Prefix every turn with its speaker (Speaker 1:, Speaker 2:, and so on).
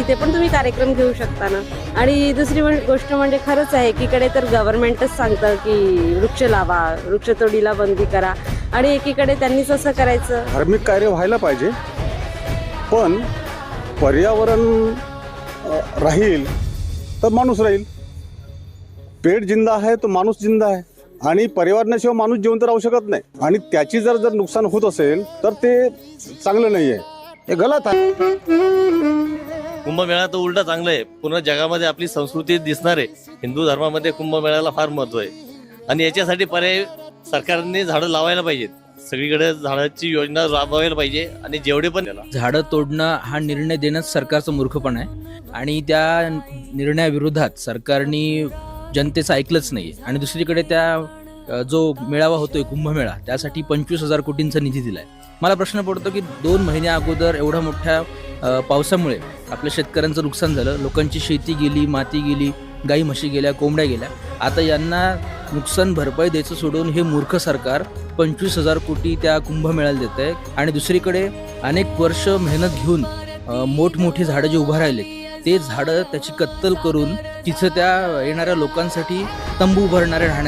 Speaker 1: तिथे पण तुम्ही कार्यक्रम घेऊ शकता ना. आणि दुसरी गोष्ट म्हणजे खरंच आहे, एकीकडे तर गव्हर्नमेंटच सांगतं की वृक्ष लावा, वृक्षतोडीला बंदी करा, आणि एकीकडे त्यांनीच असं करायचं.
Speaker 2: धार्मिक कार्य व्हायला पाहिजे, पण पर्यावरण राहील तर माणूस राहील. पेड़ जिंदा आहे तो माणूस जिंदा आहे, आणि पर्यावरणाशिवाय माणूस जिवंत राहू शकत नाही. आणि त्याची जर नुकसान होत असेल तर ते चांगलं नाही आहे, हे गलत आहे.
Speaker 3: कुंभमेळा तर उलटा चांगलं आहे. पूर्ण जगामध्ये आपली संस्कृती दिसणार आहे. हिंदू धर्मामध्ये कुंभमेळ्याला फार महत्व आहे, आणि याच्यासाठी पर्याय सरकारने झाडं लावायला पाहिजेत. सगळीकडे झाडाची योजना राबवायला पाहिजे, आणि जेवढे पण
Speaker 4: झाडं तोडणं हा निर्णय देणंच सरकारचं मूर्खपण आहे, आणि त्या निर्णयाविरोधात सरकारने जनतेचं ऐकलंच नाही. आणि दुसरीकडे त्या जो मेळावा होतोय कुंभमेळा, त्यासाठी 25,000 कोटींचा निधी दिलाय. मला प्रश्न पडतो की 2 महिन्या अगोदर एवढ्या मोठ्या पावसामुळे आपल्या शेतकऱ्यांचं नुकसान झालं, लोकांची शेती गेली, माती गेली, गाई म्हशी गेल्या, कोंबड्या गेल्या. आता यांना नुकसान भरपाई द्यायचं सोडून हे मूर्ख सरकार 25,000 कोटी त्या कुंभमेळ्याला देत आहे. आणि दुसरीकडे अनेक वर्ष मेहनत घेऊन मोठमोठी झाडं जे उभं राहिले, ते झाडं त्याची कत्तल करून तिथं त्या येणाऱ्या लोकांसाठी तंबू उभारणारे राहण्यात